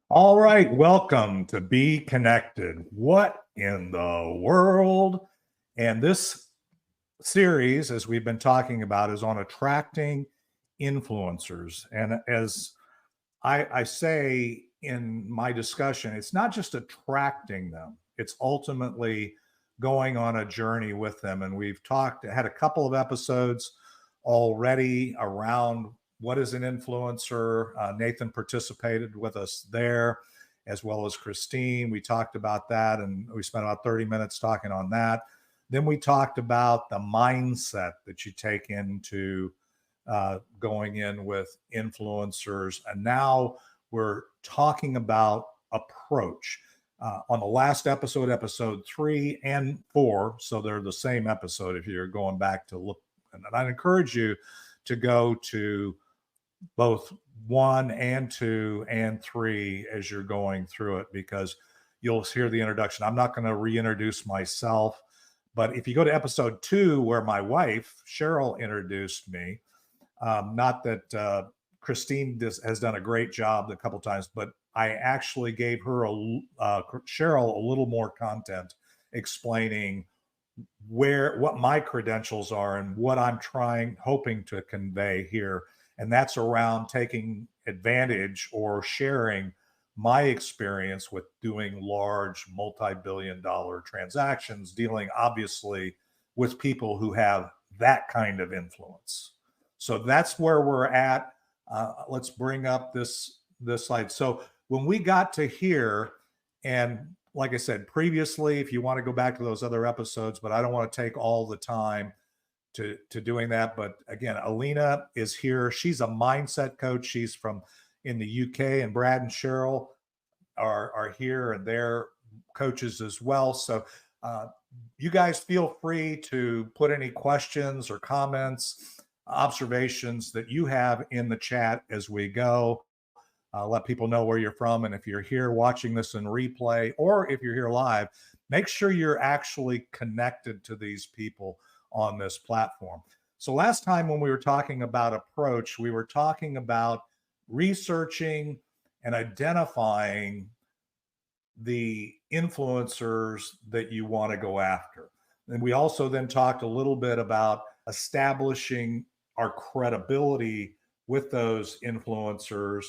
All right, welcome to BeeKonnected. What in the world? And this series, as we've been talking about, is on attracting influencers. And as I say in my discussion, it's not just attracting them, it's ultimately going on a journey with them. And we've had a couple of episodes already around what is an influencer. Nathan participated with us there, as well as Christine. We talked about that, and we spent about 30 minutes talking on that. Then we talked about the mindset that you take into going in with influencers. And now we're talking about approach. On the last episode, episode 3 and 4, so they're the same episode if you're going back to look. And I'd encourage you to go to both 1 and 2 and 3 as you're going through it, because you'll hear the introduction. I'm not going to reintroduce myself, but if you go to episode 2, where my wife, Cheryl, introduced me, not that Christine has done a great job a couple times, but I actually gave her Cheryl a little more content explaining what my credentials are and what I'm hoping to convey here. And that's around taking advantage or sharing my experience with doing large multi-billion-dollar transactions, dealing obviously with people who have that kind of influence. So that's where we're at. Let's bring up this slide. So when we got to here, and like I said previously, if you want to go back to those other episodes, but I don't want to take all the time to doing that. But again, Elena is here. She's a mindset coach. She's from in the UK, and Brad and Cheryl are here, and they're coaches as well. So you guys feel free to put any questions or comments, observations that you have in the chat as we go. Let people know where you're from. And if you're here watching this in replay, or if you're here live, make sure you're actually connected to these people on this platform. So last time when we were talking about approach, we were talking about researching and identifying the influencers that you want to go after. And we also then talked a little bit about establishing our credibility with those influencers,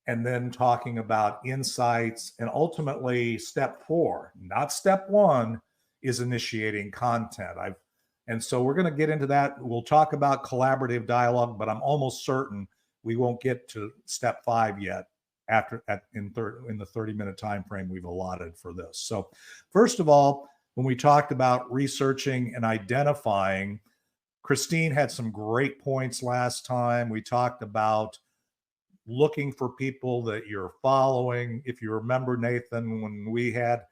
and then talking about insights, and ultimately step 4, not step 1, is initiating content. And so we're going to get into that. We'll talk about collaborative dialogue, but I'm almost certain we won't get to step 5 yet in the 30-minute time frame we've allotted for this. So first of all, when we talked about researching and identifying, Christine had some great points last time. We talked about looking for people that you're following. If you remember, Nathan, when we had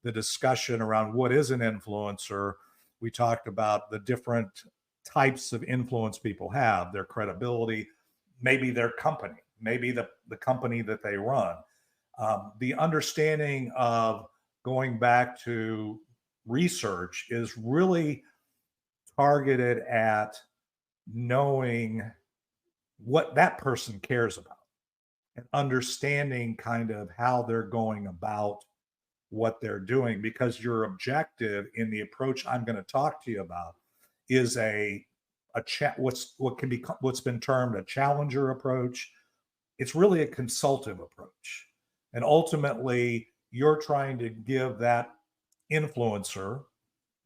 the discussion around what is an influencer, we talked about the different types of influence people have, their credibility, maybe their company, maybe the company that they run. The understanding of going back to research is really targeted at knowing what that person cares about and understanding kind of how they're going about what they're doing, because your objective in the approach I'm going to talk to you about is what's been termed a challenger approach. It's really a consultative approach, and ultimately you're trying to give that influencer,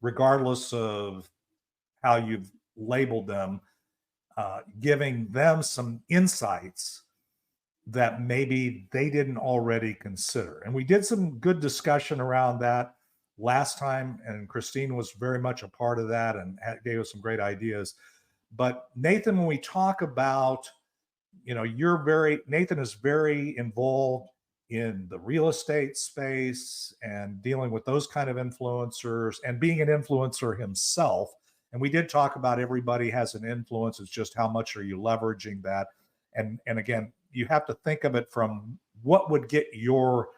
regardless of how you've labeled them, giving them some insights that maybe they didn't already consider. And we did some good discussion around that last time, and Christine was very much a part of that and gave us some great ideas. But Nathan, when we talk about, Nathan is very involved in the real estate space and dealing with those kind of influencers and being an influencer himself. And we did talk about everybody has an influence. It's just how much are you leveraging that? And again, you have to think of it from what would get your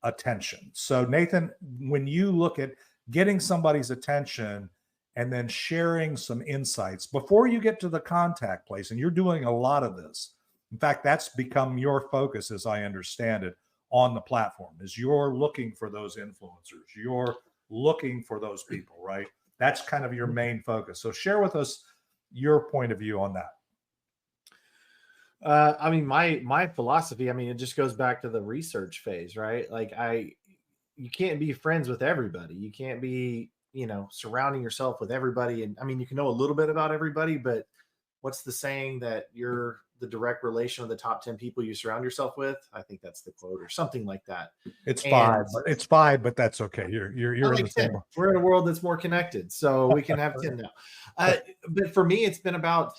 attention. So Nathan, when you look at getting somebody's attention and then sharing some insights before you get to the contact place, and you're doing a lot of this, In fact, that's become your focus, as I understand it, on the platform, is you're looking for those influencers. You're looking for those people, right? That's kind of your main focus. So share with us your point of view on that. I mean, my philosophy, I mean, it just goes back to the research phase, right? Like you can't be friends with everybody. You can't be, surrounding yourself with everybody. And I mean, you can know a little bit about everybody, but what's the saying that you're the direct relation of the top 10 people you surround yourself with? I think that's the quote or something like that. It's And 5, but that's okay. You're I in the like same 10. one. We're in a world that's more connected, so we can have 10 now. But for me, it's been about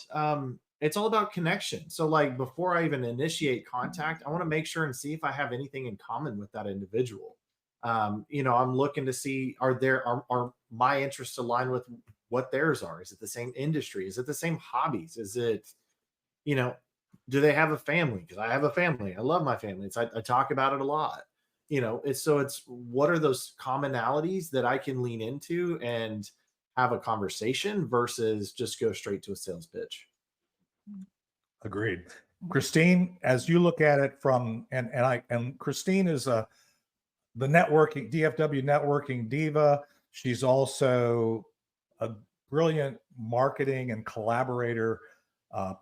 it's all about connection. So like before I even initiate contact, I want to make sure and see if I have anything in common with that individual. I'm looking to see are my interests aligned with what theirs are? Is it the same industry? Is it the same hobbies? Is it, you know, do they have a family? Because I have a family. I love my family. I talk about it a lot. It's what are those commonalities that I can lean into and have a conversation versus just go straight to a sales pitch. Agreed. Christine, as you look at it from, and Christine is the networking, DFW networking diva. She's also a brilliant marketing and collaborator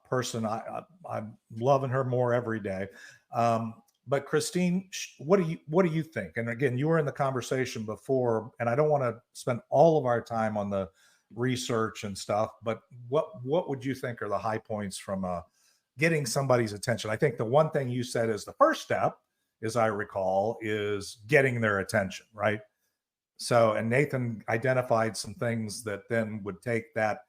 person. I'm loving her more every day. But Christine, what do you think? And again, you were in the conversation before, and I don't want to spend all of our time on the research and stuff, but what would you think are the high points from getting somebody's attention? I think the one thing you said is the first step, as I recall, is getting their attention, right? So, and Nathan identified some things that then would take that,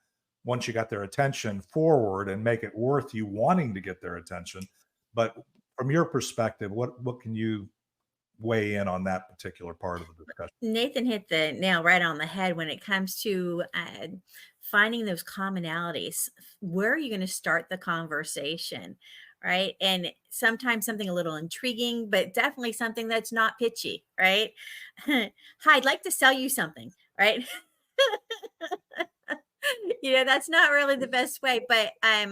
once you got their attention, forward and make it worth you wanting to get their attention. But from your perspective, what can you weigh in on that particular part of the discussion? Nathan hit the nail right on the head when it comes to finding those commonalities. Where are you going to start the conversation? Right. And sometimes something a little intriguing, but definitely something that's not pitchy. Right. Hi, I'd like to sell you something. Right. That's not really the best way, but I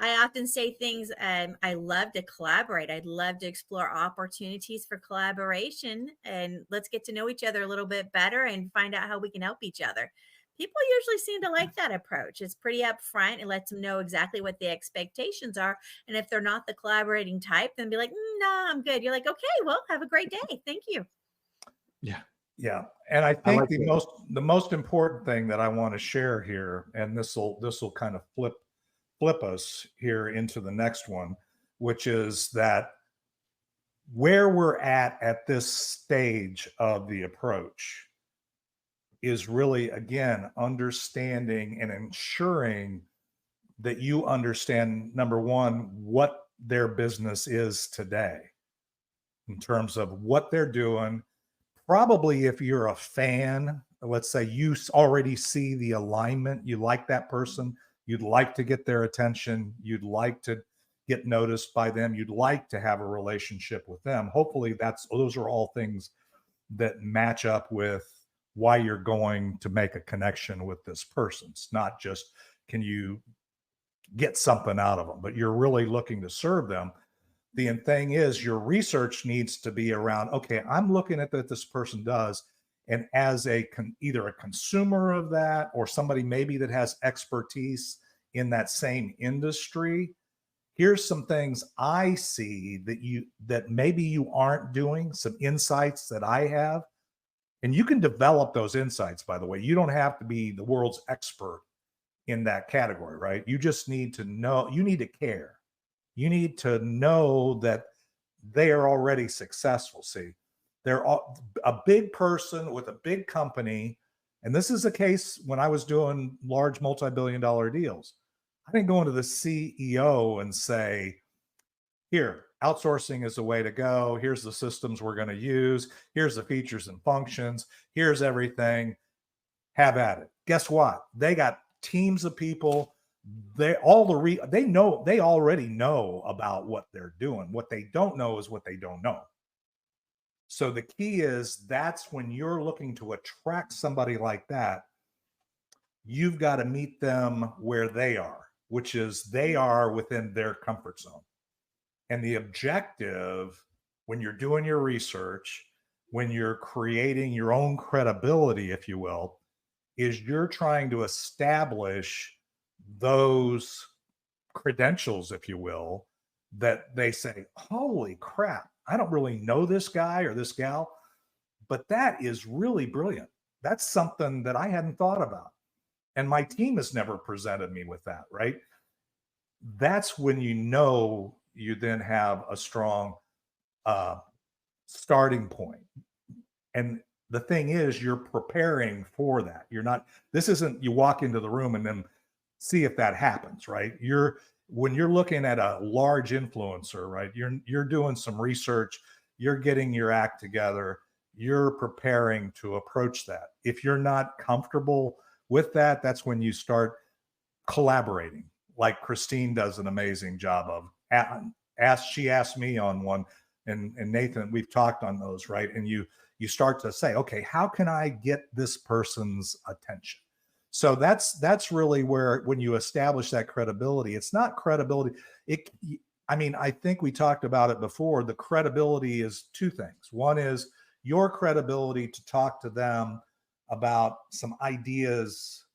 often say things. I love to collaborate. I'd love to explore opportunities for collaboration, and let's get to know each other a little bit better and find out how we can help each other. People usually seem to like that approach. It's pretty upfront. It lets them know exactly what the expectations are. And if they're not the collaborating type, then be like, no, I'm good. You're like, okay, well, have a great day. Thank you. Yeah. Yeah. And I think like the most important thing that I want to share here, and this will kind of flip us here into the next one, which is that where we're at this stage of the approach is really, again, understanding and ensuring that you understand, number one, what their business is today in terms of what they're doing. Probably if you're a fan, let's say you already see the alignment, you like that person, you'd like to get their attention, you'd like to get noticed by them, you'd like to have a relationship with them. Hopefully those are all things that match up with why you're going to make a connection with this person. It's not just, can you get something out of them, but you're really looking to serve them. The thing is, your research needs to be around, okay, I'm looking at what this person does, and as either a consumer of that or somebody maybe that has expertise in that same industry, here's some things I see that maybe you aren't doing, some insights that I have. And you can develop those insights, by the way. You don't have to be the world's expert in that category, right? You just need to know, you need to care. You need to know that they are already successful. See, they're a big person with a big company. And this is a case when I was doing large multi-billion-dollar deals. I didn't go into the CEO and say, here, outsourcing is the way to go. Here's the systems we're going to use. Here's the features and functions. Here's everything. Have at it. Guess what? They got teams of people. They already know about what they're doing. What they don't know is what they don't know. So the key is, that's when you're looking to attract somebody like that, you've got to meet them where they are, which is they are within their comfort zone. And the objective, when you're doing your research, when you're creating your own credibility, if you will, is you're trying to establish those credentials, if you will, that they say, holy crap, I don't really know this guy or this gal, but that is really brilliant. That's something that I hadn't thought about. And my team has never presented me with that, right? That's when you know you then have a strong starting point. And the thing is, you're preparing for that. You're not, this isn't you walk into the room and then see if that happens, right? When you're looking at a large influencer, right, you're doing some research, you're getting your act together, you're preparing to approach that. If you're not comfortable with that, that's when you start collaborating, like Christine does an amazing job of. She asked me on one, and Nathan, we've talked on those, right? And you start to say, okay, how can I get this person's attention? So that's really where, when you establish that credibility, it's not credibility. I think we talked about it before. The credibility is two things. One is your credibility to talk to them about some ideas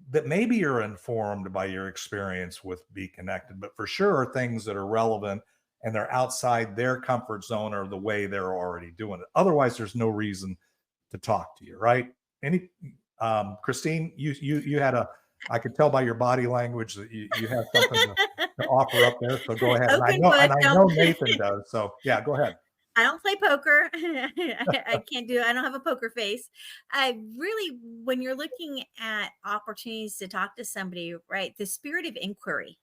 that maybe you're informed by your experience with BeeKonnected, but for sure things that are relevant and they're outside their comfort zone or the way they're already doing it. Otherwise, there's no reason to talk to you, right? Christine, you had I could tell by your body language that you have something to offer up there. So go ahead. And I know Nathan does. So yeah, go ahead. I don't play poker. I can't do it. I don't have a poker face. I really, when you're looking at opportunities to talk to somebody, right, the spirit of inquiry,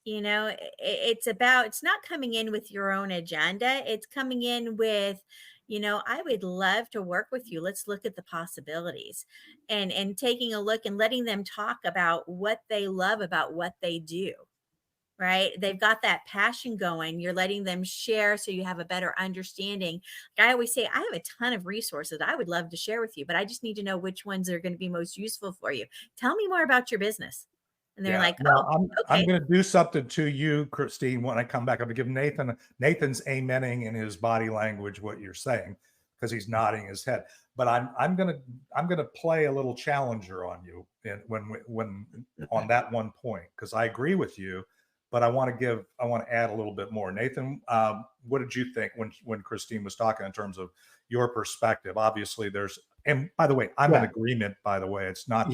it's not coming in with your own agenda. It's coming in with, I would love to work with you. Let's look at the possibilities, and taking a look and letting them talk about what they love about what they do. Right? They've got that passion going. You're letting them share so you have a better understanding. Like I always say, I have a ton of resources I would love to share with you, but I just need to know which ones are going to be most useful for you. Tell me more about your business. And they're like, oh, okay. I'm going to do something to you, Christine, when I come back. I'm going to give Nathan's amening in his body language what you're saying, because he's nodding his head. But I'm going to play a little challenger on you when on that one point, because I agree with you. But I want to add a little bit more. Nathan, what did you think when Christine was talking in terms of your perspective? Obviously, and by the way, I'm in agreement, by the way. It's not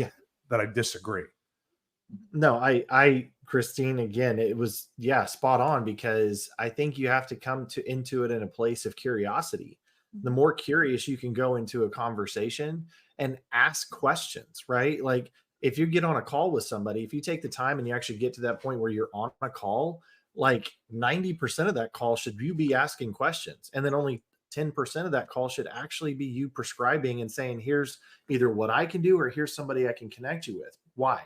that I disagree. No, Christine, again, it was, spot on, because I think you have to come into it in a place of curiosity. The more curious you can go into a conversation and ask questions, right? Like, if you get on a call with somebody, if you take the time and you actually get to that point where you're on a call, like 90% of that call should you be asking questions. And then only 10% of that call should actually be you prescribing and saying, here's either what I can do or here's somebody I can connect you with. Why?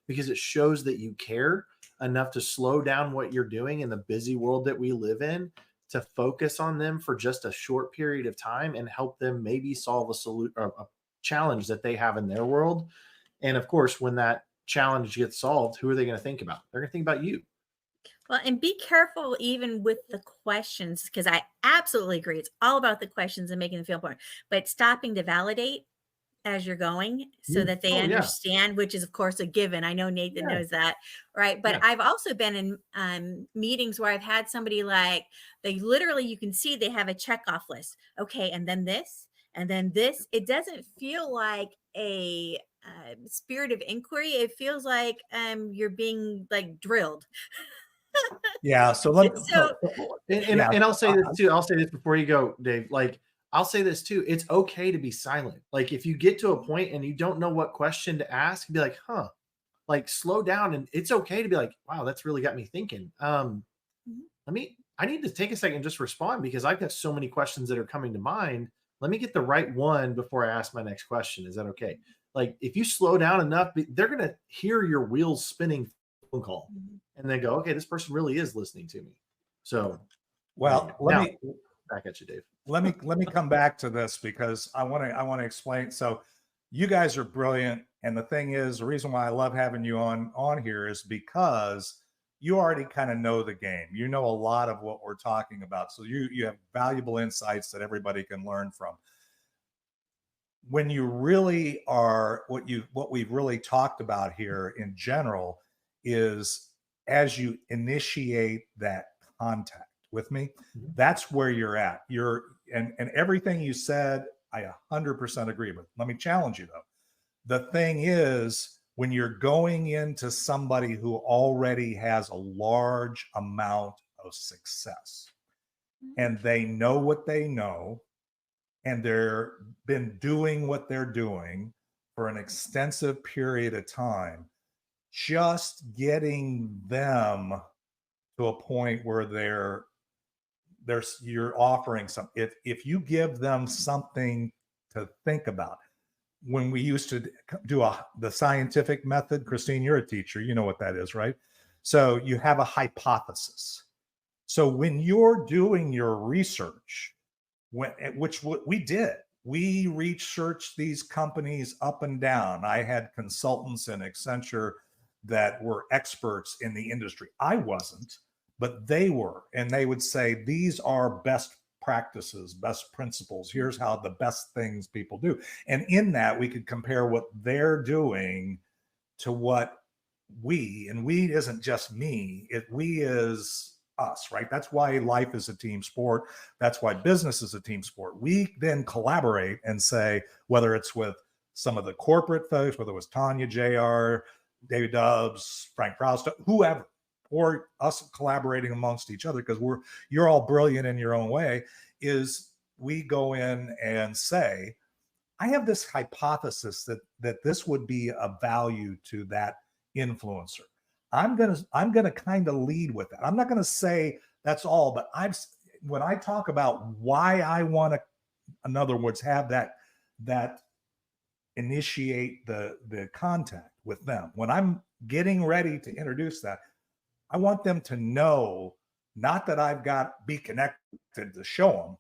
Because it shows that you care enough to slow down what you're doing in the busy world that we live in, to focus on them for just a short period of time and help them maybe solve a challenge that they have in their world. And of course, when that challenge gets solved, who are they going to think about? They're going to think about you. Well, and be careful even with the questions, because I absolutely agree. It's all about the questions and making them feel important, but stopping to validate as you're going so that they understand, which is of course a given. I know Nathan knows that, right? But I've also been in meetings where I've had somebody, like, they literally, you can see they have a checkoff list. Okay. And then this, and then this. It doesn't feel like a spirit of inquiry. It feels like you're being like drilled. Yeah. So and I'll say this too. I'll say this before you go, Dave. Like, I'll say this too. It's okay to be silent. Like, if you get to a point and you don't know what question to ask, be like, like, slow down. And it's okay to be like, wow, that's really got me thinking. I need to take a second and just respond, because I've got so many questions that are coming to mind. Let me get the right one before I ask my next question. Is that okay? Like, if you slow down enough, they're going to hear your wheels spinning phone call, and they go, okay, this person really is listening to me. So, well, let me back at you, Dave. Let me come back to this, because I want to explain. So you guys are brilliant. And the thing is, the reason why I love having you on here is because you already kind of know the game. You know a lot of what we're talking about. So you have valuable insights that everybody can learn from. When you really are, what we've really talked about here in general is, as you initiate that contact with me, that's where you're at. And everything you said, I 100% agree with. Let me challenge you though. The thing is, when you're going into somebody who already has a large amount of success and they know what they know, and they're been doing what they're doing for an extensive period of time, just getting them to a point where you're offering something. If you give them something to think about, when we used to do the scientific method, Christine, you're a teacher, you know what that is, right? So you have a hypothesis. So when you're doing your research, which we did, we researched these companies up and down. I had consultants in Accenture that were experts in the industry. I wasn't, but they were, and they would say, these are best practices, best principles. Here's how the best things people do. And in that, we could compare what they're doing to what and we isn't just me, we is us, right? That's why life is a team sport. That's why business is a team sport. We then collaborate and say, whether it's with some of the corporate folks, whether it was Tanya, JR, David Dubs, Frank Proust, whoever, or us collaborating amongst each other, because you're all brilliant in your own way, is we go in and say, I have this hypothesis that this would be a value to that influencer. I'm gonna kind of lead with that. I'm not gonna say that's all, but when I talk about why I want to, in other words, have that initiate the contact with them, when I'm getting ready to introduce that, I want them to know, not that I've got BeeKonnected to show them.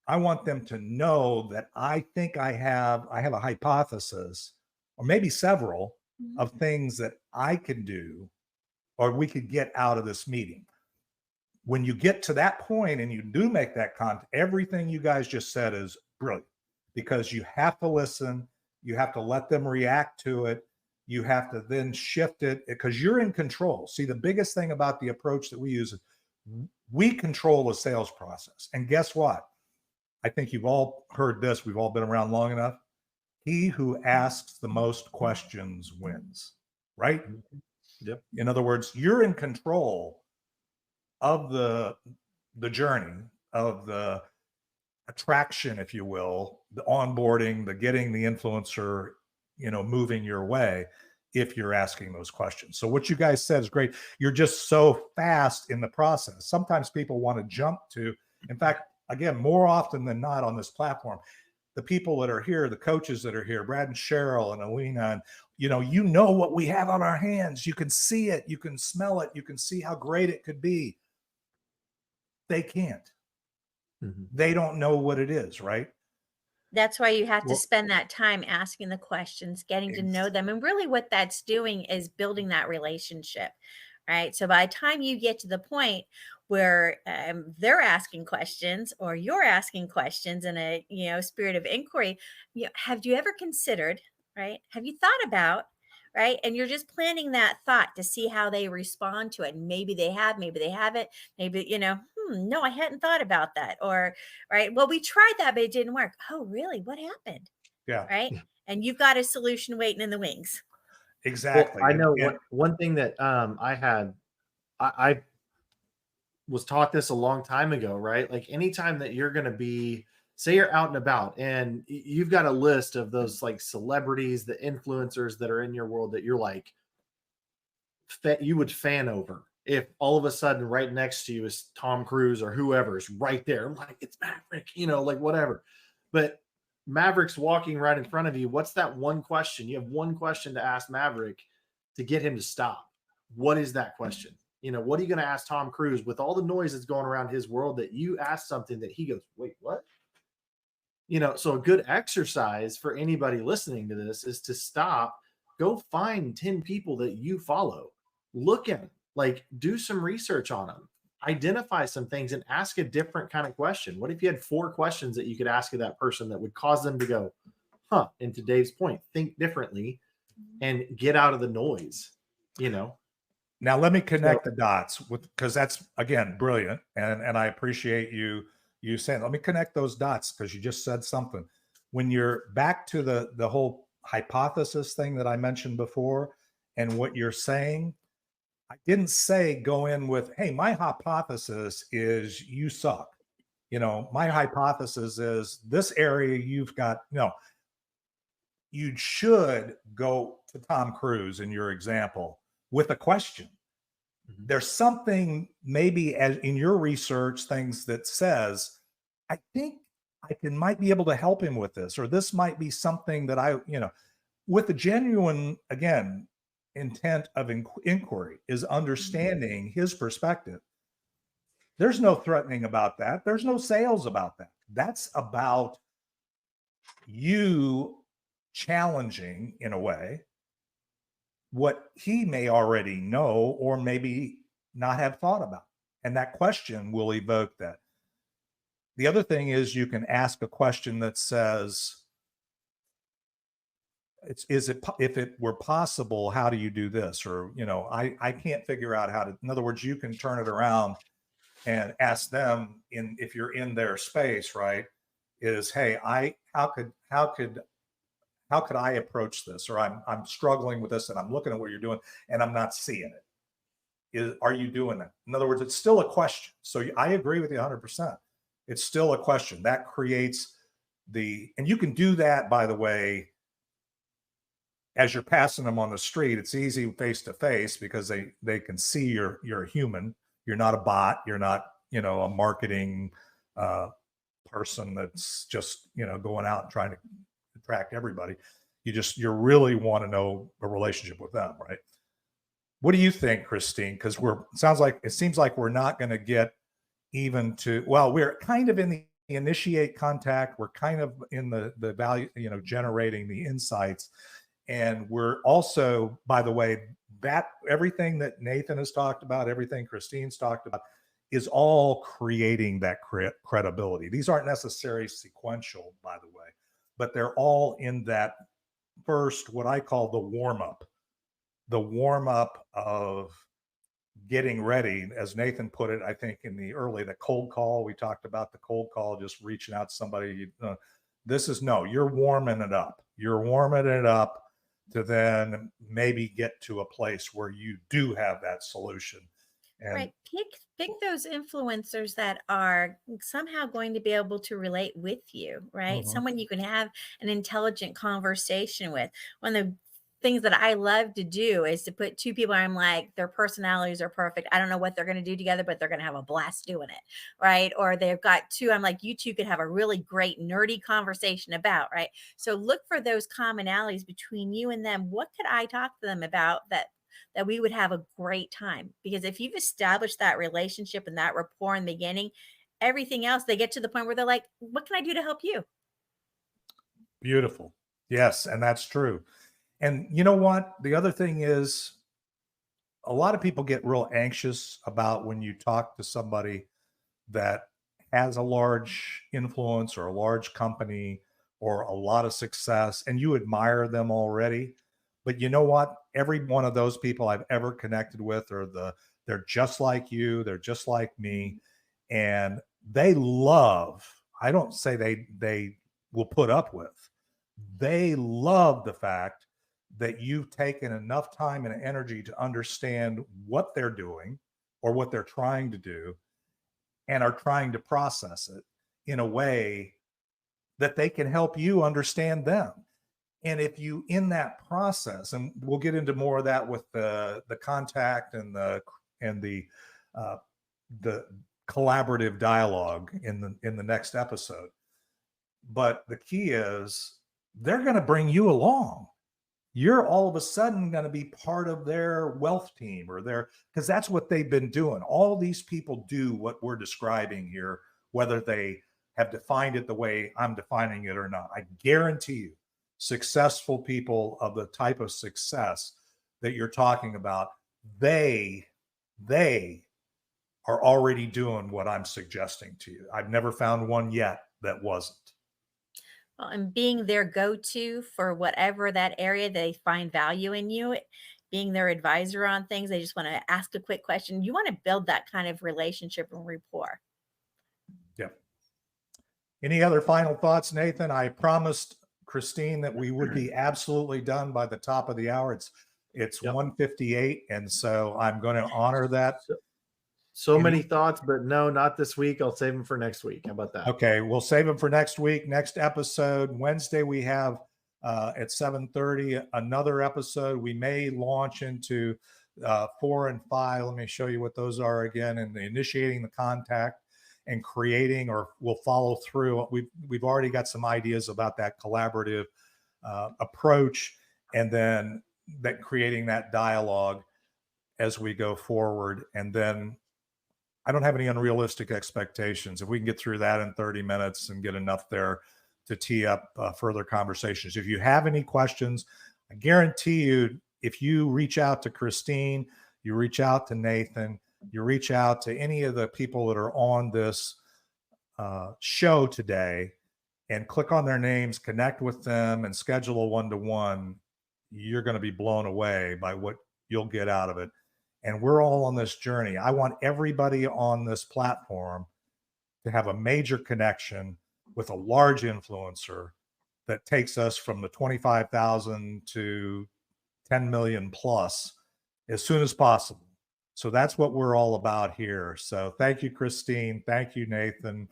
I want them to know that I think I have a hypothesis, or maybe several, of things that I can do or we could get out of this meeting. When you get to that point and you do make that contact, everything you guys just said is brilliant, because you have to listen, you have to let them react to it. You have to then shift it, because you're in control. See, the biggest thing about the approach that we use is we control the sales process. And guess what? I think you've all heard this. We've all been around long enough. He who asks the most questions wins, right? Yep. In other words, you're in control of the journey, of the attraction, if you will, the onboarding, the getting the influencer, moving your way, if you're asking those questions. So what you guys said is great. You're just so fast in the process. Sometimes people want to jump to, in fact, again, more often than not on this platform, the people that are here, the coaches that are here, Brad and Cheryl and Elena, and you know what we have on our hands. You can see it, you can smell it, you can see how great it could be. They can't. They don't know what it is, right? That's why you have to spend that time asking the questions, getting to know them. And really what that's doing is building that relationship, right? So by the time you get to the point where they're asking questions or you're asking questions in a, spirit of inquiry, have you ever considered, right? Have you thought about, right? And you're just planting that thought to see how they respond to it. And maybe they have, maybe they haven't, maybe, no, I hadn't thought about that. Or, right, well, we tried that, but it didn't work. Oh, really? What happened? Yeah. Right. And you've got a solution waiting in the wings. Exactly. Well, I know one thing that I was taught this a long time ago, right? Like anytime that you're going to be, say you're out and about and you've got a list of those like celebrities, the influencers that are in your world that you're like, you would fan over. If all of a sudden right next to you is Tom Cruise or whoever is right there, I'm like, it's Maverick, like whatever. But Maverick's walking right in front of you. What's that one question? You have one question to ask Maverick to get him to stop. What is that question? What are you going to ask Tom Cruise with all the noise that's going around his world, that you ask something that he goes, wait, what? So a good exercise for anybody listening to this is to stop, go find 10 people that you follow. Look at them. like do some research on them, identify some things, and ask a different kind of question. What if you had 4 questions that you could ask of that person that would cause them to go, huh, and to Dave's point, think differently and get out of the noise, you know? Now let me connect the dots because that's, again, brilliant. And I appreciate you saying, let me connect those dots, because you just said something. When you're back to the whole hypothesis thing that I mentioned before, and what you're saying, I didn't say go in with, hey, my hypothesis is you suck. My hypothesis is this area you've got, you should go to Tom Cruise in your example with a question. There's something maybe as in your research things that says, I think might be able to help him with this, or this might be something that with the genuine, again, intent of inquiry is understanding his perspective. There's no threatening about that. There's no sales about that. That's about you challenging, in a way, what he may already know or maybe not have thought about. And that question will evoke that. The other thing is you can ask a question that says, if it were possible, how do you do this? Or, I can't figure out how to, in other words, you can turn it around and ask them if you're in their space, right? Is, hey, how could I approach this? Or I'm struggling with this and I'm looking at what you're doing and I'm not seeing it. Are you doing that? In other words, it's still a question. So I agree with you 100%. It's still a question that creates and you can do that, by the way, as you're passing them on the street. It's easy face to face because they can see you're a human. You're not a bot. You're not, a marketing person that's just, going out and trying to attract everybody. You really want to know a relationship with them, right? What do you think, Christine? Because it seems like we're not going to get even to, well, we're kind of in the initiate contact. We're kind of in the value, generating the insights. And we're also, by the way, that everything that Nathan has talked about, everything Christine's talked about, is all creating that credibility. These aren't necessarily sequential, by the way, but they're all in that first, what I call the warm up of getting ready. As Nathan put it, I think the cold call, we talked about the cold call, just reaching out to somebody. You're warming it up. You're warming it up to then maybe get to a place where you do have that solution. And right. Pick those influencers that are somehow going to be able to relate with you, right? Someone you can have an intelligent conversation with. One of the things that I love to do is to put 2 people, I'm like, their personalities are perfect. I don't know what they're going to do together, but they're going to have a blast doing it, right? Or they've got 2, I'm like, you 2 could have a really great nerdy conversation about, right? So look for those commonalities between you and them. What could I talk to them about that we would have a great time? Because if you've established that relationship and that rapport in the beginning, everything else, they get to the point where they're like, what can I do to help you? Beautiful. Yes. And that's true. And you know what? The other thing is, a lot of people get real anxious about when you talk to somebody that has a large influence or a large company or a lot of success and you admire them already. But you know what? Every one of those people I've ever connected with they're just like you. They're just like me. And they love, I don't say they will put up with, they love the fact that you've taken enough time and energy to understand what they're doing or what they're trying to do and are trying to process it in a way that they can help you understand them. And if you, in that process, and we'll get into more of that with the contact and the collaborative dialogue in the next episode. But the key is they're going to bring you along. You're all of a sudden going to be part of their wealth team because that's what they've been doing. All these people do what we're describing here, whether they have defined it the way I'm defining it or not. I guarantee you, successful people of the type of success that you're talking about, they they are already doing what I'm suggesting to you. I've never found one yet that wasn't. Well, and being their go-to for whatever that area they find value in you, being their advisor on things, they just want to ask a quick question. You want to build that kind of relationship and rapport. Yep. Any other final thoughts, Nathan? I promised Christine that we would be absolutely done by the top of the hour. It's 1:58, and so I'm going to honor that. So many thoughts, but no, not this week. I'll save them for next week. How about that? Okay, we'll save them for next week. Next episode, Wednesday, we have at 7:30 another episode. We may launch into 4 and 5. Let me show you what those are again. And initiating the contact and creating, or we'll follow through. We've already got some ideas about that collaborative approach, and then that creating that dialogue as we go forward. And then I don't have any unrealistic expectations. If we can get through that in 30 minutes and get enough there to tee up further conversations. If you have any questions, I guarantee you, if you reach out to Christine, you reach out to Nathan, you reach out to any of the people that are on this show today and click on their names, connect with them, and schedule a one-to-one, you're going to be blown away by what you'll get out of it. And we're all on this journey. I want everybody on this platform to have a major connection with a large influencer that takes us from the 25,000 to 10 million plus as soon as possible. So that's what we're all about here. So thank you, Christine. Thank you, Nathan.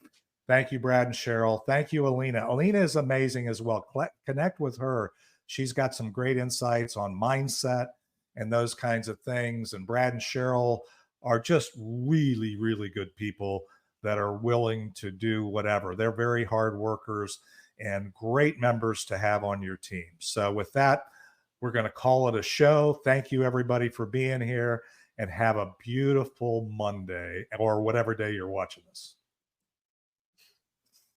Thank you, Brad and Cheryl. Thank you, Elena. Elena is amazing as well. Connect with her. She's got some great insights on mindset and those kinds of things. And Brad and Cheryl are just really, really good people that are willing to do whatever. They're very hard workers and great members to have on your team. So with that, we're going to call it a show. Thank you, everybody, for being here, and have a beautiful Monday or whatever day you're watching this.